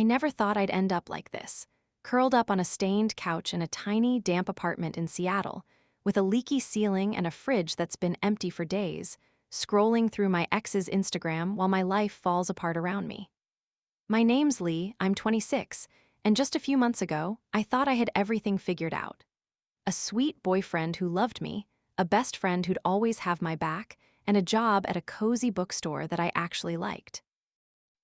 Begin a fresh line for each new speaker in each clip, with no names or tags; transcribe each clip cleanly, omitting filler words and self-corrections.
I never thought I'd end up like this, curled up on a stained couch in a tiny, damp apartment in Seattle, with a leaky ceiling and a fridge that's been empty for days, scrolling through my ex's Instagram while my life falls apart around me. My name's Lee, I'm 26, and just a few months ago, I thought I had everything figured out. A sweet boyfriend who loved me, a best friend who'd always have my back, and a job at a cozy bookstore that I actually liked.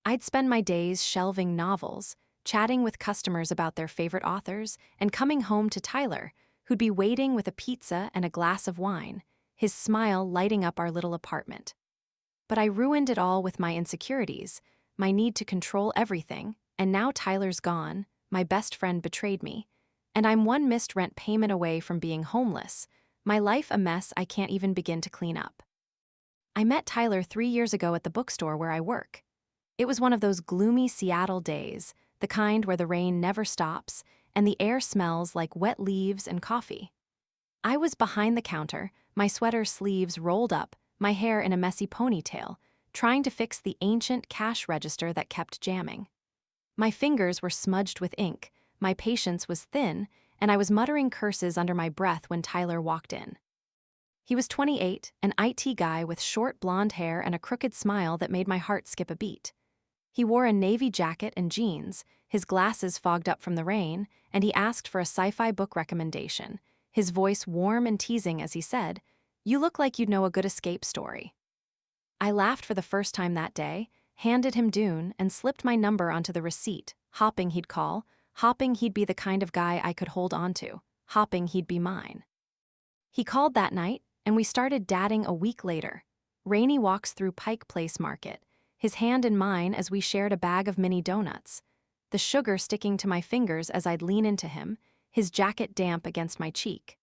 I'd spend my days shelving novels, chatting with customers about their favorite authors, and coming home to Tyler, who'd be waiting with a pizza and a glass of wine, his smile lighting up our little apartment. But I ruined it all with my insecurities, my need to control everything, and now Tyler's gone, my best friend betrayed me, and I'm one missed rent payment away from being homeless, my life a mess I can't even begin to clean up. I met Tyler 3 years ago at the bookstore where I work. It was one of those gloomy Seattle days, the kind where the rain never stops, and the air smells like wet leaves and coffee. I was behind the counter, my sweater sleeves rolled up, my hair in a messy ponytail, trying to fix the ancient cash register that kept jamming. My fingers were smudged with ink, my patience was thin, and I was muttering curses under my breath when Tyler walked in. He was 28, an IT guy with short blonde hair and a crooked smile that made my heart skip a beat. He wore a navy jacket and jeans, his glasses fogged up from the rain, and he asked for a sci-fi book recommendation, his voice warm and teasing as he said, "You look like you'd know a good escape story." I laughed for the first time that day, handed him Dune, and slipped my number onto the receipt, hoping he'd call, hoping he'd be the kind of guy I could hold onto, hoping he'd be mine. He called that night, and we started dating a week later. Rainy walks through Pike Place Market, his hand in mine as we shared a bag of mini donuts, the sugar sticking to my fingers as I'd lean into him, his jacket damp against my cheek.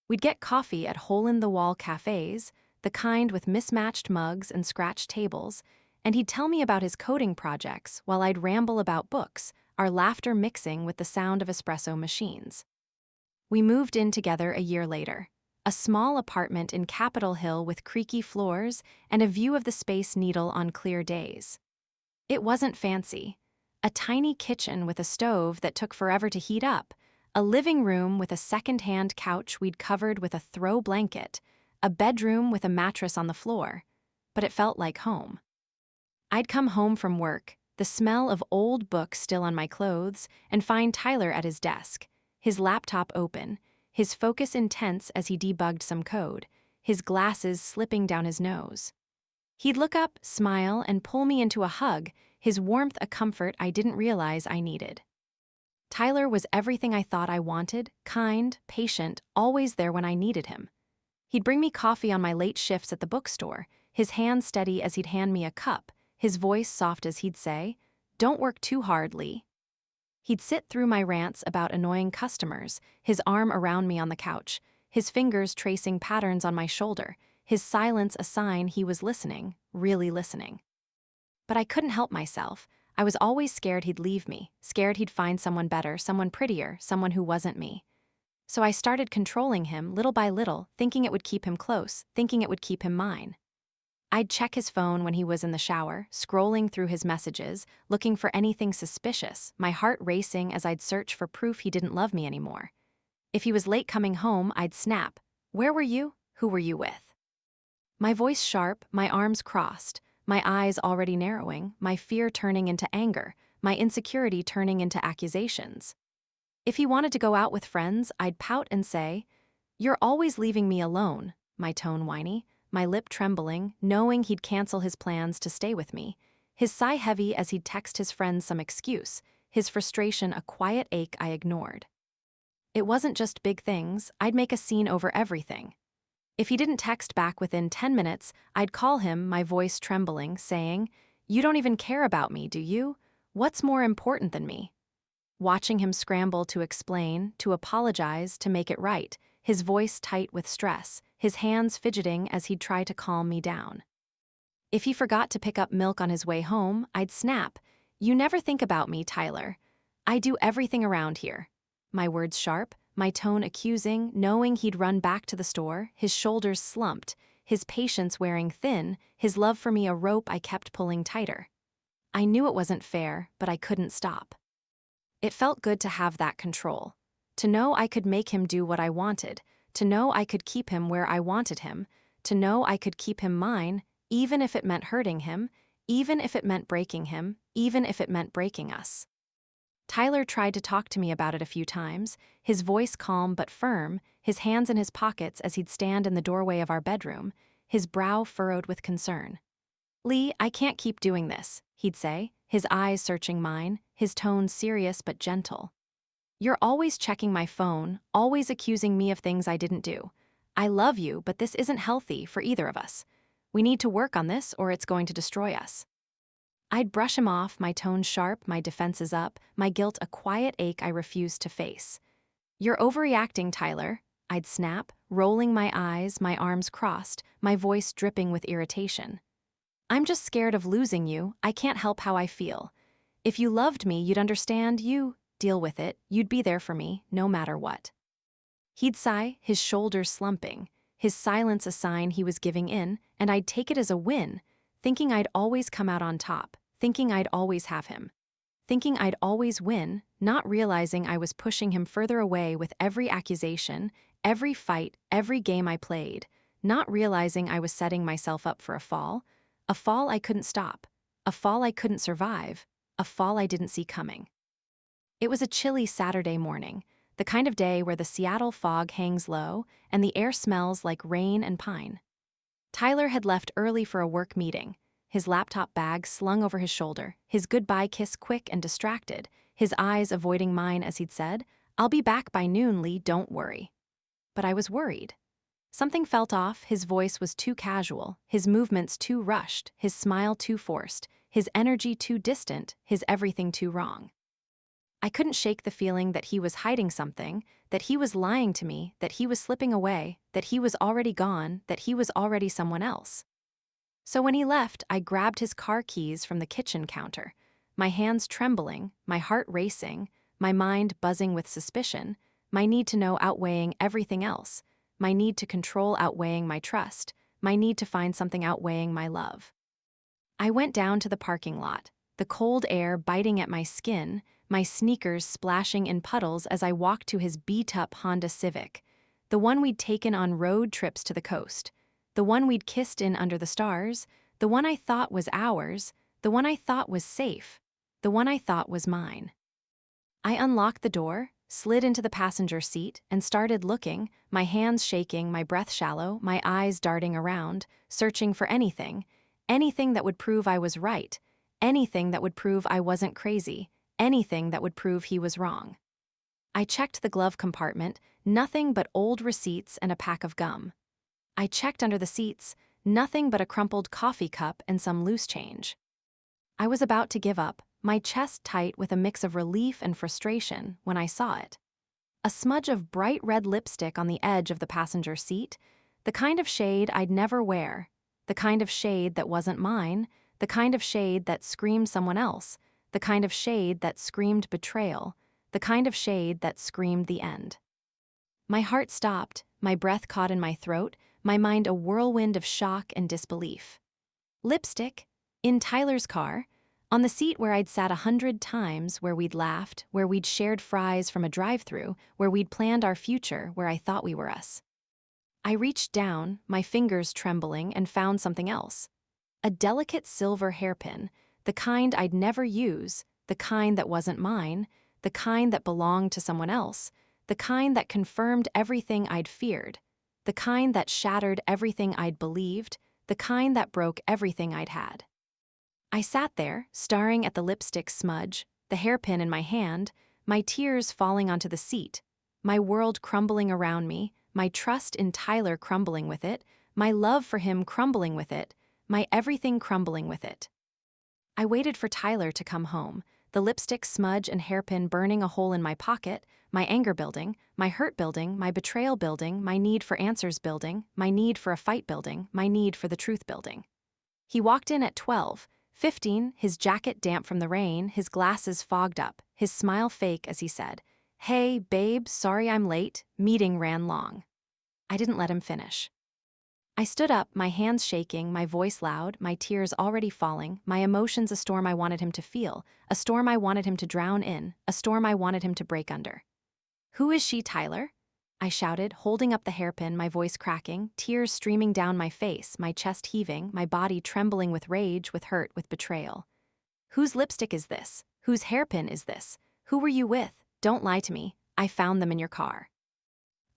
We'd get coffee at hole-in-the-wall cafes, the kind with mismatched mugs and scratched tables, and he'd tell me about his coding projects while I'd ramble about books, our laughter mixing with the sound of espresso machines. We moved in together a year later. A small apartment in Capitol Hill with creaky floors and a view of the Space Needle on clear days. It wasn't fancy. A tiny kitchen with a stove that took forever to heat up, a living room with a second-hand couch we'd covered with a throw blanket, a bedroom with a mattress on the floor, but it felt like home. I'd come home from work, the smell of old books still on my clothes, and find Tyler at his desk, his laptop open, his focus intense as he debugged some code, his glasses slipping down his nose. He'd look up, smile, and pull me into a hug, his warmth a comfort I didn't realize I needed. Tyler was everything I thought I wanted, kind, patient, always there when I needed him. He'd bring me coffee on my late shifts at the bookstore, his hand steady as he'd hand me a cup, his voice soft as he'd say, "Don't work too hard, Lee." He'd sit through my rants about annoying customers, his arm around me on the couch, his fingers tracing patterns on my shoulder, his silence a sign he was listening, really listening. But I couldn't help myself. I was always scared he'd leave me, scared he'd find someone better, someone prettier, someone who wasn't me. So I started controlling him little by little, thinking it would keep him close, thinking it would keep him mine. I'd check his phone when he was in the shower, scrolling through his messages, looking for anything suspicious, my heart racing as I'd search for proof he didn't love me anymore. If he was late coming home, I'd snap, "Where were you? Who were you with?" My voice sharp, my arms crossed, my eyes already narrowing, my fear turning into anger, my insecurity turning into accusations. If he wanted to go out with friends, I'd pout and say, "You're always leaving me alone," my tone whiny, my lip trembling, knowing he'd cancel his plans to stay with me, his sigh heavy as he'd text his friends some excuse, his frustration a quiet ache I ignored. It wasn't just big things, I'd make a scene over everything. If he didn't text back within 10 minutes, I'd call him, my voice trembling, saying, "You don't even care about me, do you? What's more important than me?" Watching him scramble to explain, to apologize, to make it right, his voice tight with stress, his hands fidgeting as he'd try to calm me down. If he forgot to pick up milk on his way home, I'd snap, "You never think about me, Tyler. I do everything around here." My words sharp, my tone accusing, knowing he'd run back to the store, his shoulders slumped, his patience wearing thin, his love for me a rope I kept pulling tighter. I knew it wasn't fair, but I couldn't stop. It felt good to have that control. To know I could make him do what I wanted, to know I could keep him where I wanted him, to know I could keep him mine, even if it meant hurting him, even if it meant breaking him, even if it meant breaking us. Tyler tried to talk to me about it a few times, his voice calm but firm, his hands in his pockets as he'd stand in the doorway of our bedroom, his brow furrowed with concern. "Lee, I can't keep doing this," he'd say, his eyes searching mine, his tone serious but gentle. "You're always checking my phone, always accusing me of things I didn't do. I love you, but this isn't healthy for either of us. We need to work on this or it's going to destroy us." I'd brush him off, my tone sharp, my defenses up, my guilt a quiet ache I refused to face. "You're overreacting, Tyler," I'd snap, rolling my eyes, my arms crossed, my voice dripping with irritation. "I'm just scared of losing you. I can't help how I feel. If you loved me, you'd understand. You deal with it. You'd be there for me, no matter what." He'd sigh, his shoulders slumping, his silence a sign he was giving in, and I'd take it as a win, thinking I'd always come out on top, thinking I'd always have him, thinking I'd always win, not realizing I was pushing him further away with every accusation, every fight, every game I played, not realizing I was setting myself up for a fall I couldn't stop, a fall I couldn't survive, a fall I didn't see coming. It was a chilly Saturday morning, the kind of day where the Seattle fog hangs low and the air smells like rain and pine. Tyler had left early for a work meeting, his laptop bag slung over his shoulder, his goodbye kiss quick and distracted, his eyes avoiding mine as he'd said, "I'll be back by noon, Lee, don't worry." But I was worried. Something felt off, his voice was too casual, his movements too rushed, his smile too forced, his energy too distant, his everything too wrong. I couldn't shake the feeling that he was hiding something, that he was lying to me, that he was slipping away, that he was already gone, that he was already someone else. So when he left, I grabbed his car keys from the kitchen counter, my hands trembling, my heart racing, my mind buzzing with suspicion, my need to know outweighing everything else, my need to control outweighing my trust, my need to find something outweighing my love. I went down to the parking lot, the cold air biting at my skin, my sneakers splashing in puddles as I walked to his beat-up Honda Civic, the one we'd taken on road trips to the coast, the one we'd kissed in under the stars, the one I thought was ours, the one I thought was safe, the one I thought was mine. I unlocked the door, slid into the passenger seat, and started looking, my hands shaking, my breath shallow, my eyes darting around, searching for anything that would prove I was right, anything that would prove I wasn't crazy, anything that would prove he was wrong. I checked the glove compartment, nothing but old receipts and a pack of gum. I checked under the seats, nothing but a crumpled coffee cup and some loose change. I was about to give up, my chest tight with a mix of relief and frustration, when I saw it. A smudge of bright red lipstick on the edge of the passenger seat, the kind of shade I'd never wear, the kind of shade that wasn't mine, the kind of shade that screamed someone else, the kind of shade that screamed betrayal, the kind of shade that screamed the end. My heart stopped, my breath caught in my throat, my mind a whirlwind of shock and disbelief. Lipstick? In Tyler's car? On the seat where I'd sat 100 times, where we'd laughed, where we'd shared fries from a drive-thru, where we'd planned our future, where I thought we were us. I reached down, my fingers trembling, and found something else. A delicate silver hairpin, the kind I'd never use, the kind that wasn't mine, the kind that belonged to someone else, the kind that confirmed everything I'd feared, the kind that shattered everything I'd believed, the kind that broke everything I'd had. I sat there, staring at the lipstick smudge, the hairpin in my hand, my tears falling onto the seat, my world crumbling around me, my trust in Tyler crumbling with it, my love for him crumbling with it, my everything crumbling with it. I waited for Tyler to come home, the lipstick smudge and hairpin burning a hole in my pocket, my anger building, my hurt building, my betrayal building, my need for answers building, my need for a fight building, my need for the truth building. He walked in at 12:15, his jacket damp from the rain, his glasses fogged up, his smile fake as he said, "Hey, babe, sorry I'm late, meeting ran long." I didn't let him finish. I stood up, my hands shaking, my voice loud, my tears already falling, my emotions a storm I wanted him to feel, a storm I wanted him to drown in, a storm I wanted him to break under. "Who is she, Tyler?" I shouted, holding up the hairpin, my voice cracking, tears streaming down my face, my chest heaving, my body trembling with rage, with hurt, with betrayal. "Whose lipstick is this? Whose hairpin is this? Who were you with? Don't lie to me. I found them in your car.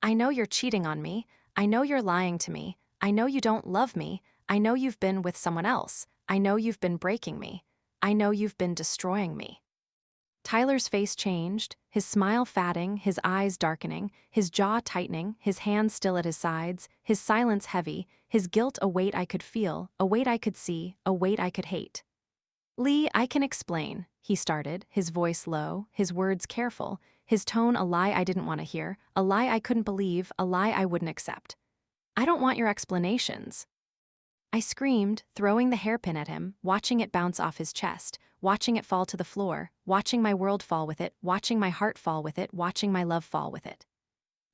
I know you're cheating on me. I know you're lying to me. I know you don't love me. I know you've been with someone else. I know you've been breaking me. I know you've been destroying me." Tyler's face changed, his smile fading, his eyes darkening, his jaw tightening, his hands still at his sides, his silence heavy, his guilt a weight I could feel, a weight I could see, a weight I could hate. "Lee, I can explain," he started, his voice low, his words careful, his tone a lie I didn't want to hear, a lie I couldn't believe, a lie I wouldn't accept. "I don't want your explanations." I screamed, throwing the hairpin at him, watching it bounce off his chest, watching it fall to the floor, watching my world fall with it, watching my heart fall with it, watching my love fall with it.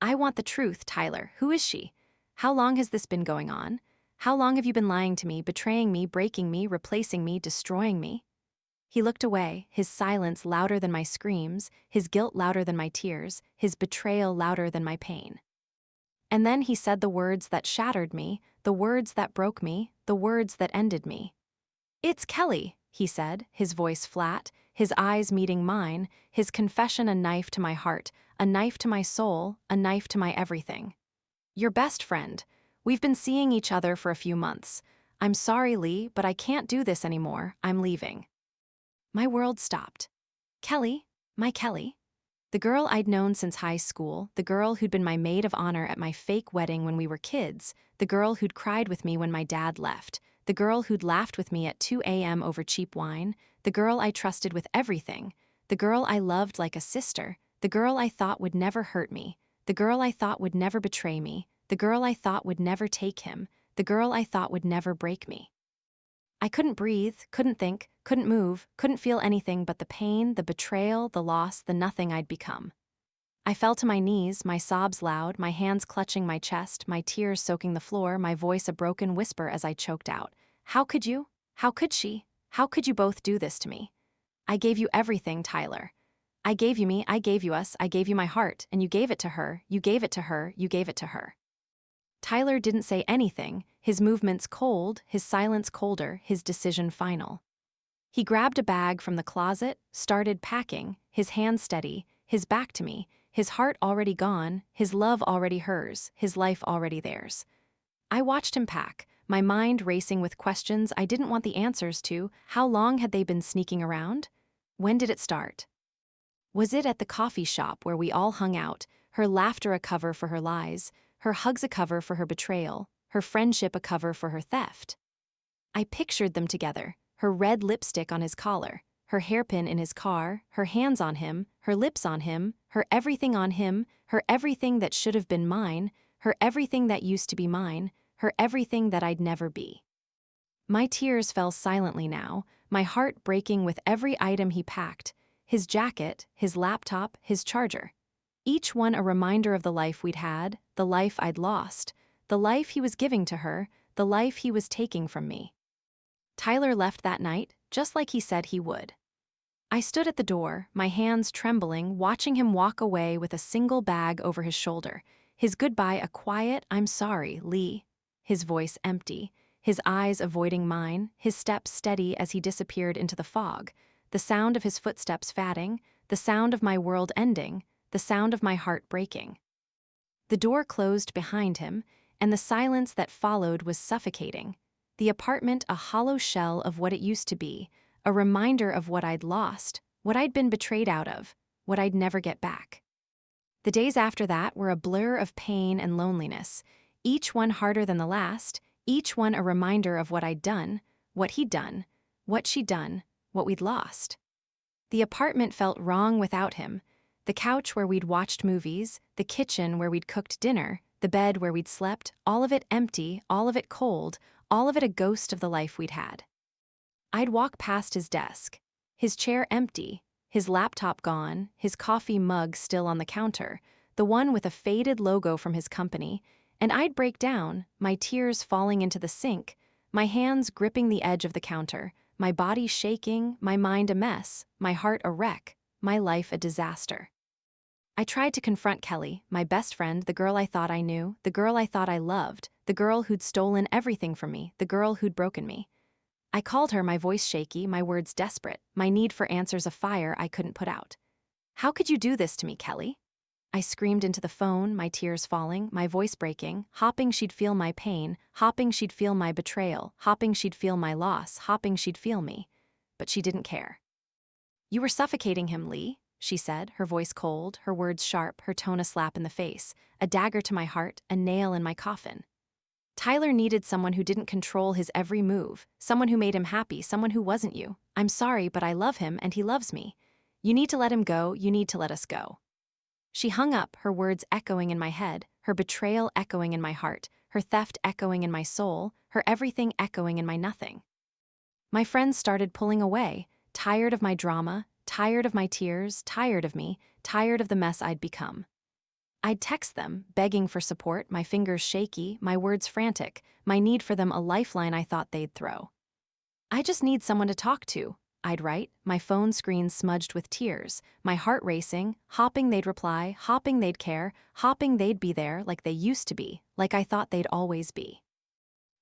"I want the truth, Tyler. Who is she? How long has this been going on? How long have you been lying to me, betraying me, breaking me, replacing me, destroying me?" He looked away, his silence louder than my screams, his guilt louder than my tears, his betrayal louder than my pain. And then he said the words that shattered me, the words that broke me, the words that ended me. "It's Kelly," he said, his voice flat, his eyes meeting mine, his confession a knife to my heart, a knife to my soul, a knife to my everything. "Your best friend. We've been seeing each other for a few months. I'm sorry, Lee, but I can't do this anymore. I'm leaving." My world stopped. Kelly? My Kelly? The girl I'd known since high school, the girl who'd been my maid of honor at my fake wedding when we were kids, the girl who'd cried with me when my dad left, the girl who'd laughed with me at 2 a.m. over cheap wine, the girl I trusted with everything, the girl I loved like a sister, the girl I thought would never hurt me, the girl I thought would never betray me, the girl I thought would never take him, the girl I thought would never break me. I couldn't breathe, couldn't think, couldn't move, couldn't feel anything but the pain, the betrayal, the loss, the nothing I'd become. I fell to my knees, my sobs loud, my hands clutching my chest, my tears soaking the floor, my voice a broken whisper as I choked out. "How could you? How could she? How could you both do this to me? I gave you everything, Tyler. I gave you me, I gave you us, I gave you my heart, and you gave it to her, you gave it to her, you gave it to her." Tyler didn't say anything, his movements cold, his silence colder, his decision final. He grabbed a bag from the closet, started packing, his hand steady, his back to me, his heart already gone, his love already hers, his life already theirs. I watched him pack, my mind racing with questions I didn't want the answers to. How long had they been sneaking around? When did it start? Was it at the coffee shop where we all hung out, her laughter a cover for her lies, her hugs a cover for her betrayal, her friendship a cover for her theft? I pictured them together, her red lipstick on his collar, her hairpin in his car, her hands on him, her lips on him, her everything that should have been mine, her everything that used to be mine, her everything that I'd never be. My tears fell silently now, my heart breaking with every item he packed, his jacket, his laptop, his charger. Each one a reminder of the life we'd had, the life I'd lost, the life he was giving to her, the life he was taking from me. Tyler left that night, just like he said he would. I stood at the door, my hands trembling, watching him walk away with a single bag over his shoulder, his goodbye a quiet, "I'm sorry, Lee," his voice empty, his eyes avoiding mine, his steps steady as he disappeared into the fog, the sound of his footsteps fading, the sound of my world ending, the sound of my heart breaking. The door closed behind him, and the silence that followed was suffocating. The apartment a hollow shell of what it used to be, a reminder of what I'd lost, what I'd been betrayed out of, what I'd never get back. The days after that were a blur of pain and loneliness, each one harder than the last, each one a reminder of what I'd done, what he'd done, what she'd done, what we'd lost. The apartment felt wrong without him. The couch where we'd watched movies, the kitchen where we'd cooked dinner, the bed where we'd slept, all of it empty, all of it cold, all of it a ghost of the life we'd had. I'd walk past his desk, his chair empty, his laptop gone, his coffee mug still on the counter, the one with a faded logo from his company, And I'd break down, my tears falling into the sink, my hands gripping the edge of the counter, my body shaking, my mind a mess, my heart a wreck, my life a disaster. I tried to confront Kelly, my best friend, the girl I thought I knew, the girl I thought I loved, the girl who'd stolen everything from me, the girl who'd broken me. I called her, my voice shaky, my words desperate, my need for answers a fire I couldn't put out. "How could you do this to me, Kelly?" I screamed into the phone, my tears falling, my voice breaking, hoping she'd feel my pain, hoping she'd feel my betrayal, hoping she'd feel my loss, hoping she'd feel me. But she didn't care. "You were suffocating him, Lee," she said, her voice cold, her words sharp, her tone a slap in the face, a dagger to my heart, a nail in my coffin. "Tyler needed someone who didn't control his every move, someone who made him happy, someone who wasn't you. I'm sorry, but I love him and he loves me. You need to let him go, you need to let us go." She hung up, her words echoing in my head, her betrayal echoing in my heart, her theft echoing in my soul, her everything echoing in my nothing. My friends started pulling away, tired of my drama, tired of my tears, tired of me, tired of the mess I'd become. I'd text them, begging for support, my fingers shaky, my words frantic, my need for them a lifeline I thought they'd throw. "I just need someone to talk to," I'd write, my phone screen smudged with tears, my heart racing, hoping they'd reply, hoping they'd care, hoping they'd be there like they used to be, like I thought they'd always be.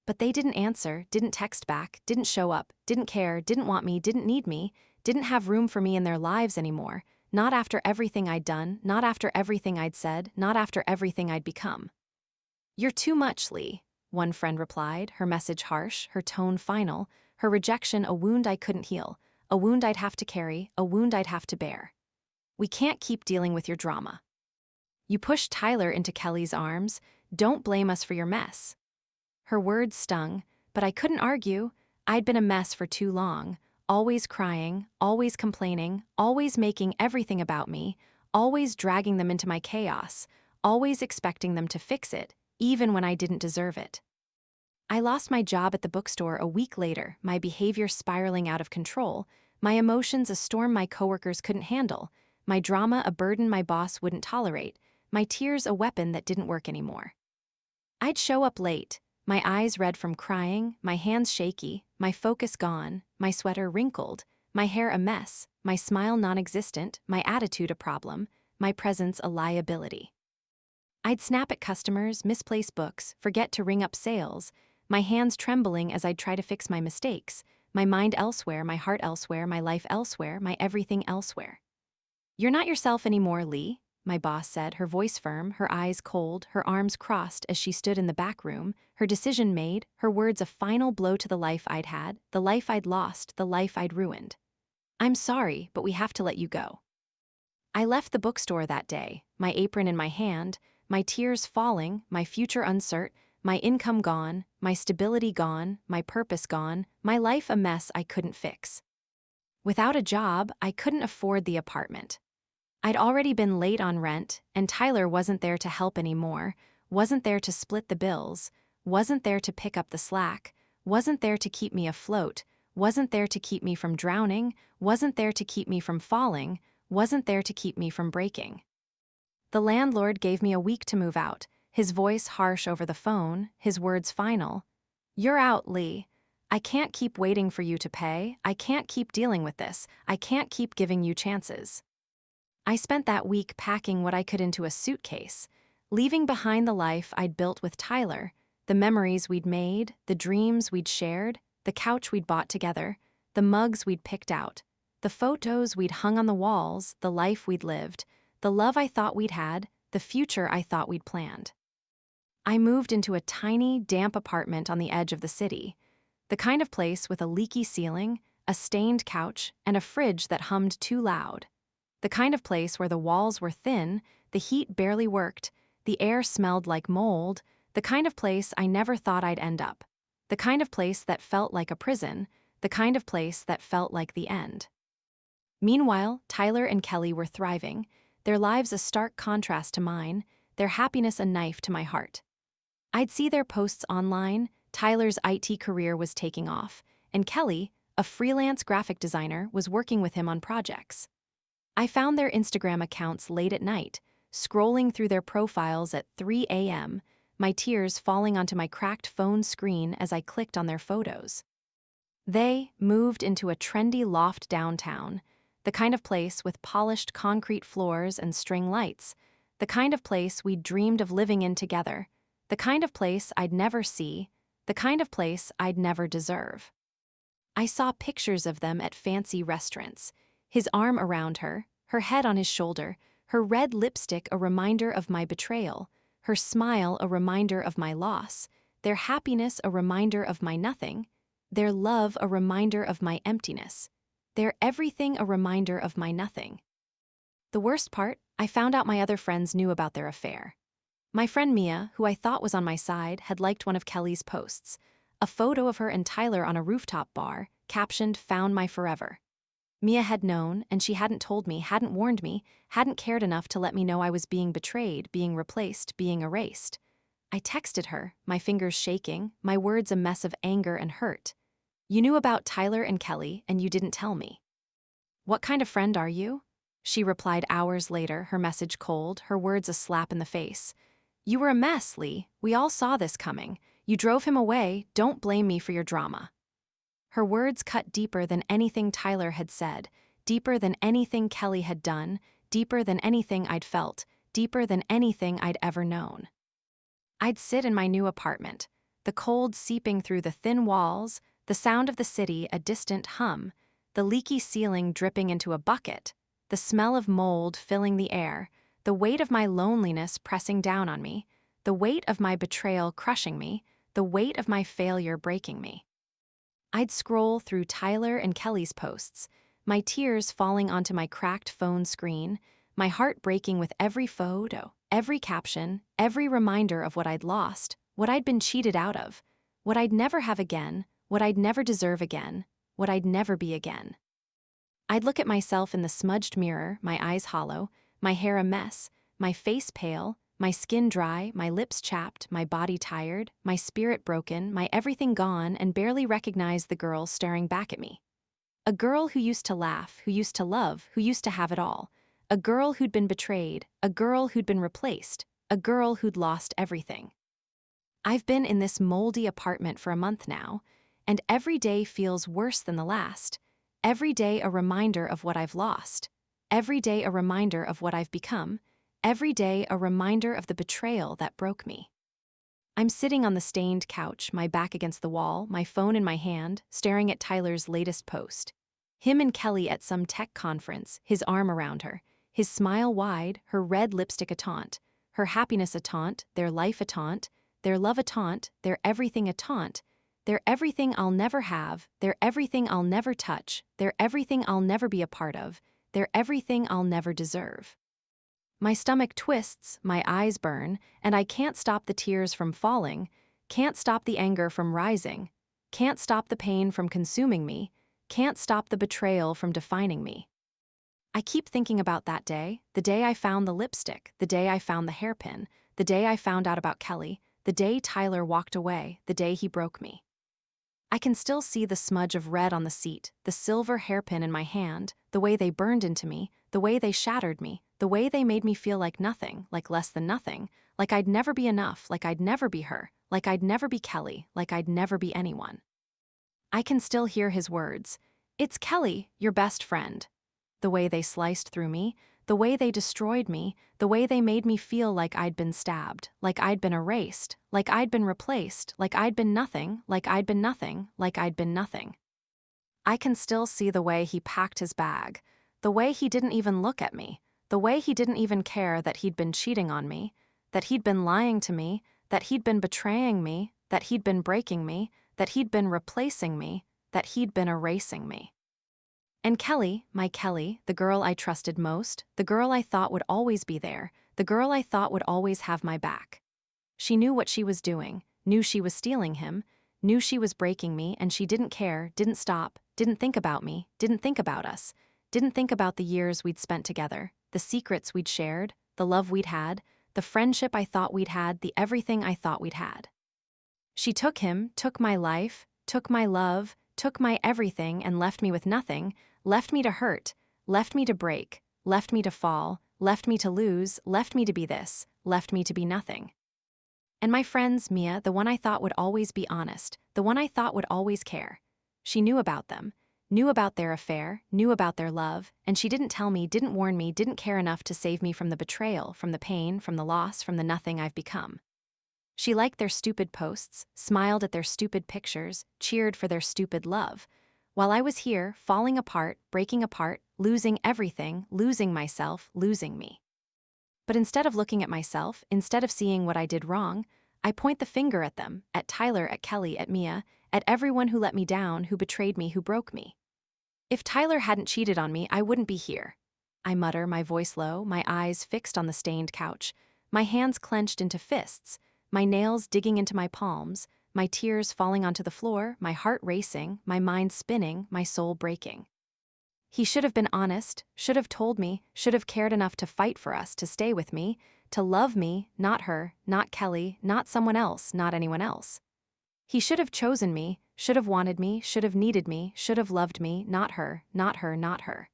But they didn't answer, didn't text back, didn't show up, didn't care, didn't want me, didn't have room for me in their lives anymore, not after everything I'd done, not after everything I'd said, not after everything I'd become. "You're too much, Lee," one friend replied, her message harsh, her tone final, her rejection a wound I couldn't heal, a wound I'd have to carry, a wound I'd have to bear. "We can't keep dealing with your drama. You pushed Tyler into Kelly's arms, don't blame us for your mess." Her words stung, but I couldn't argue. I'd been a mess for too long, always crying, always complaining, always making everything about me, always dragging them into my chaos, always expecting them to fix it, even when I didn't deserve it. I lost my job at the bookstore a week later, my behavior spiraling out of control, my emotions a storm my coworkers couldn't handle, my drama a burden my boss wouldn't tolerate, my tears a weapon that didn't work anymore. I'd show up late, my eyes red from crying, my hands shaky, my focus gone, my sweater wrinkled, my hair a mess, my smile non-existent, my attitude a problem, my presence a liability. I'd snap at customers, misplace books, forget to ring up sales, my hands trembling as I'd try to fix my mistakes, my mind elsewhere, my heart elsewhere, my life elsewhere, my everything elsewhere. "You're not yourself anymore, Lee," my boss said, her voice firm, her eyes cold, her arms crossed as she stood in the back room, her decision made, her words a final blow to the life I'd had, the life I'd lost, the life I'd ruined. "I'm sorry, but we have to let you go." I left the bookstore that day, my apron in my hand, my tears falling, my future uncertain, my income gone, my stability gone, my purpose gone, my life a mess I couldn't fix. Without a job, I couldn't afford the apartment. I'd already been late on rent, and Tyler wasn't there to help anymore, wasn't there to split the bills, wasn't there to pick up the slack, wasn't there to keep me afloat, wasn't there to keep me from drowning, wasn't there to keep me from falling, wasn't there to keep me from breaking. The landlord gave me a week to move out, his voice harsh over the phone, his words final. "You're out, Lee. I can't keep waiting for you to pay, I can't keep dealing with this, I can't keep giving you chances." I spent that week packing what I could into a suitcase, leaving behind the life I'd built with Tyler, the memories we'd made, the dreams we'd shared, the couch we'd bought together, the mugs we'd picked out, the photos we'd hung on the walls, the life we'd lived, the love I thought we'd had, the future I thought we'd planned. I moved into a tiny, damp apartment on the edge of the city, the kind of place with a leaky ceiling, a stained couch, and a fridge that hummed too loud. The kind of place where the walls were thin, the heat barely worked, the air smelled like mold, the kind of place I never thought I'd end up. The kind of place that felt like a prison, the kind of place that felt like the end. Meanwhile, Tyler and Kelly were thriving, their lives a stark contrast to mine, their happiness a knife to my heart. I'd see their posts online, Tyler's IT career was taking off, and Kelly, a freelance graphic designer, was working with him on projects. I found their Instagram accounts late at night, scrolling through their profiles at 3 a.m., my tears falling onto my cracked phone screen as I clicked on their photos. They moved into a trendy loft downtown, the kind of place with polished concrete floors and string lights, the kind of place we'd dreamed of living in together, the kind of place I'd never see, the kind of place I'd never deserve. I saw pictures of them at fancy restaurants, his arm around her, her head on his shoulder, her red lipstick a reminder of my betrayal, her smile a reminder of my loss, their happiness a reminder of my nothing, their love a reminder of my emptiness, their everything a reminder of my nothing. The worst part, I found out my other friends knew about their affair. My friend Mia, who I thought was on my side, had liked one of Kelly's posts, a photo of her and Tyler on a rooftop bar, captioned "Found my forever." Mia had known, and she hadn't told me, hadn't warned me, hadn't cared enough to let me know I was being betrayed, being replaced, being erased. I texted her, my fingers shaking, my words a mess of anger and hurt. "You knew about Tyler and Kelly, and you didn't tell me. What kind of friend are you?" She replied hours later, her message cold, her words a slap in the face. "You were a mess, Lee. We all saw this coming. You drove him away. Don't blame me for your drama." Her words cut deeper than anything Tyler had said, deeper than anything Kelly had done, deeper than anything I'd felt, deeper than anything I'd ever known. I'd sit in my new apartment, the cold seeping through the thin walls, the sound of the city a distant hum, the leaky ceiling dripping into a bucket, the smell of mold filling the air, the weight of my loneliness pressing down on me, the weight of my betrayal crushing me, the weight of my failure breaking me. I'd scroll through Tyler and Kelly's posts, my tears falling onto my cracked phone screen, my heart breaking with every photo, every caption, every reminder of what I'd lost, what I'd been cheated out of, what I'd never have again, what I'd never deserve again, what I'd never be again. I'd look at myself in the smudged mirror, my eyes hollow, my hair a mess, my face pale, my skin dry, my lips chapped, my body tired, my spirit broken, my everything gone, and barely recognize the girl staring back at me. A girl who used to laugh, who used to love, who used to have it all. A girl who'd been betrayed, a girl who'd been replaced, a girl who'd lost everything. I've been in this moldy apartment for a month now, and every day feels worse than the last. Every day a reminder of what I've lost. Every day a reminder of what I've become. Every day a reminder of the betrayal that broke me. I'm sitting on the stained couch, my back against the wall, my phone in my hand, staring at Tyler's latest post. Him and Kelly at some tech conference, his arm around her, his smile wide, her red lipstick a taunt, her happiness a taunt, their life a taunt, their love a taunt, their everything a taunt, their everything I'll never have, their everything I'll never touch, their everything I'll never be a part of, their everything I'll never deserve. My stomach twists, my eyes burn, and I can't stop the tears from falling, can't stop the anger from rising, can't stop the pain from consuming me, can't stop the betrayal from defining me. I keep thinking about that day, the day I found the lipstick, the day I found the hairpin, the day I found out about Kelly, the day Tyler walked away, the day he broke me. I can still see the smudge of red on the seat, the silver hairpin in my hand, the way they burned into me, the way they shattered me, the way they made me feel like nothing, like less than nothing, like I'd never be enough, like I'd never be her, like I'd never be Kelly, like I'd never be anyone. I can still hear his words, "It's Kelly, your best friend." The way they sliced through me, the way they destroyed me, the way they made me feel like I'd been stabbed, like I'd been erased, like I'd been replaced, like I'd been nothing, like I'd been nothing, like I'd been nothing. I can still see the way he packed his bag, the way he didn't even look at me, the way he didn't even care that he'd been cheating on me, that he'd been lying to me, that he'd been betraying me, that he'd been breaking me, that he'd been replacing me, that he'd been erasing me. And Kelly, my Kelly, the girl I trusted most, the girl I thought would always be there, the girl I thought would always have my back. She knew what she was doing, knew she was stealing him, knew she was breaking me, and she didn't care, didn't stop, didn't think about me, didn't think about us, didn't think about the years we'd spent together, the secrets we'd shared, the love we'd had, the friendship I thought we'd had, the everything I thought we'd had. She took him, took my life, took my love, took my everything and left me with nothing, left me to hurt, left me to break, left me to fall, left me to lose, left me to be this, left me to be nothing. And my friends, Mia, the one I thought would always be honest, the one I thought would always care. She knew about them, knew about their affair, knew about their love, and she didn't tell me, didn't warn me, didn't care enough to save me from the betrayal, from the pain, from the loss, from the nothing I've become. She liked their stupid posts, smiled at their stupid pictures, cheered for their stupid love, while I was here, falling apart, breaking apart, losing everything, losing myself, losing me. But instead of looking at myself, instead of seeing what I did wrong, I point the finger at them, at Tyler, at Kelly, at Mia, at everyone who let me down, who betrayed me, who broke me. If Tyler hadn't cheated on me, I wouldn't be here. I mutter, my voice low, my eyes fixed on the stained couch, my hands clenched into fists, my nails digging into my palms, my tears falling onto the floor, my heart racing, my mind spinning, my soul breaking. He should have been honest, should have told me, should have cared enough to fight for us, to stay with me, to love me, not her, not Kelly, not someone else, not anyone else. He should have chosen me, should have wanted me, should have needed me, should have loved me, not her, not her, not her.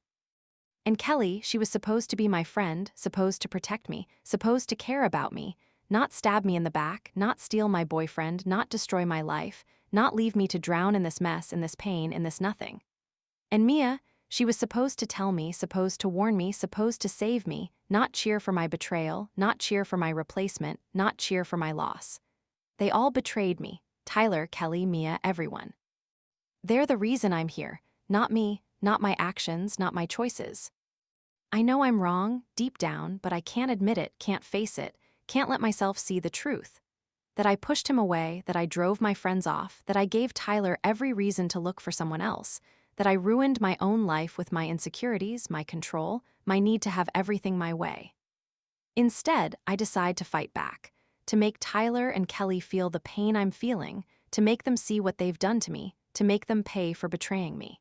And Kelly, she was supposed to be my friend, supposed to protect me, supposed to care about me, not stab me in the back, not steal my boyfriend, not destroy my life, not leave me to drown in this mess, in this pain, in this nothing. And Mia, she was supposed to tell me, supposed to warn me, supposed to save me, not cheer for my betrayal, not cheer for my replacement, not cheer for my loss. They all betrayed me, Tyler, Kelly, Mia, everyone. They're the reason I'm here, not me, not my actions, not my choices. I know I'm wrong, deep down, but I can't admit it, can't face it, can't let myself see the truth. That I pushed him away, that I drove my friends off, that I gave Tyler every reason to look for someone else, that I ruined my own life with my insecurities, my control, my need to have everything my way. Instead, I decide to fight back, to make Tyler and Kelly feel the pain I'm feeling, to make them see what they've done to me, to make them pay for betraying me.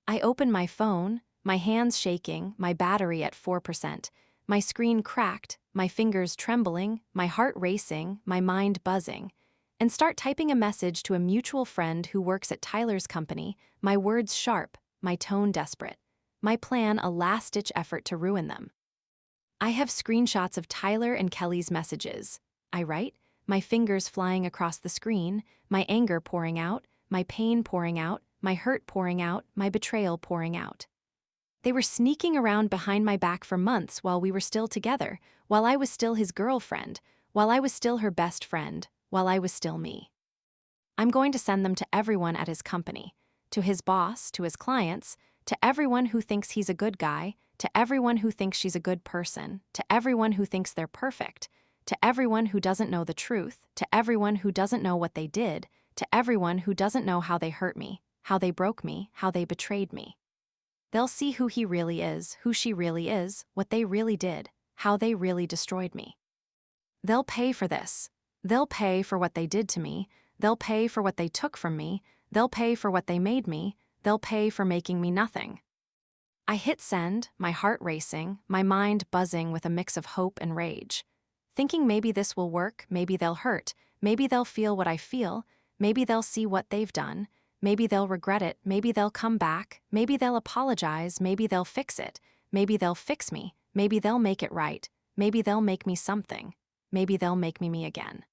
I open my phone, my hands shaking, my battery at 4%, my screen cracked, my fingers trembling, my heart racing, my mind buzzing, and start typing a message to a mutual friend who works at Tyler's company, my words sharp, my tone desperate, my plan a last-ditch effort to ruin them. I have screenshots of Tyler and Kelly's messages. I write, my fingers flying across the screen, my anger pouring out, my pain pouring out, my hurt pouring out, my betrayal pouring out. They were sneaking around behind my back for months while we were still together, while I was still his girlfriend, while I was still her best friend, while I was still me. I'm going to send them to everyone at his company, to his boss, to his clients, to everyone who thinks he's a good guy, to everyone who thinks she's a good person, to everyone who thinks they're perfect, to everyone who doesn't know the truth, to everyone who doesn't know what they did, to everyone who doesn't know how they hurt me, how they broke me, how they betrayed me. They'll see who he really is, who she really is, what they really did, how they really destroyed me. They'll pay for this. They'll pay for what they did to me, they'll pay for what they took from me, they'll pay for what they made me, they'll pay for making me nothing. I hit send, my heart racing, my mind buzzing with a mix of hope and rage. Thinking maybe this will work, maybe they'll hurt, maybe they'll feel what I feel, maybe they'll see what they've done, maybe they'll regret it, maybe they'll come back, maybe they'll apologize, maybe they'll fix it, maybe they'll fix me, maybe they'll make it right, maybe they'll make me something, maybe they'll make me again.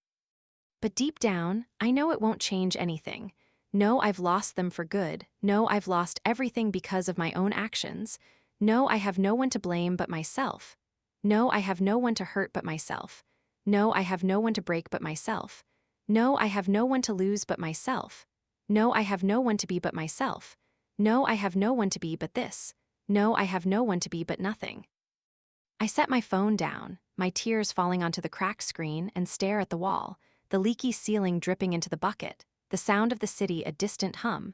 But deep down, I know it won't change anything. No, I've lost them for good. No, I've lost everything because of my own actions. No, I have no one to blame but myself. No, I have no one to hurt but myself. No, I have no one to break but myself. No, I have no one to lose but myself. No, I have no one to be but myself. No, I have no one to be but this. No, I have no one to be but nothing. I set my phone down, my tears falling onto the cracked screen, and stare at the wall, the leaky ceiling dripping into the bucket, the sound of the city a distant hum,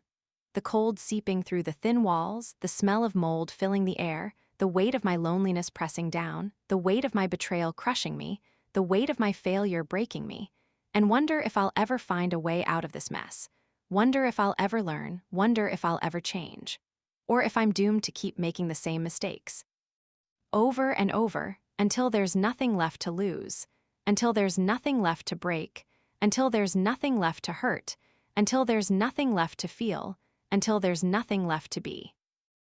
the cold seeping through the thin walls, the smell of mold filling the air, the weight of my loneliness pressing down, the weight of my betrayal crushing me, the weight of my failure breaking me, and wonder if I'll ever find a way out of this mess, wonder if I'll ever learn, wonder if I'll ever change, or if I'm doomed to keep making the same mistakes. Over and over, until there's nothing left to lose, until there's nothing left to break, until there's nothing left to hurt, until there's nothing left to feel, until there's nothing left to be.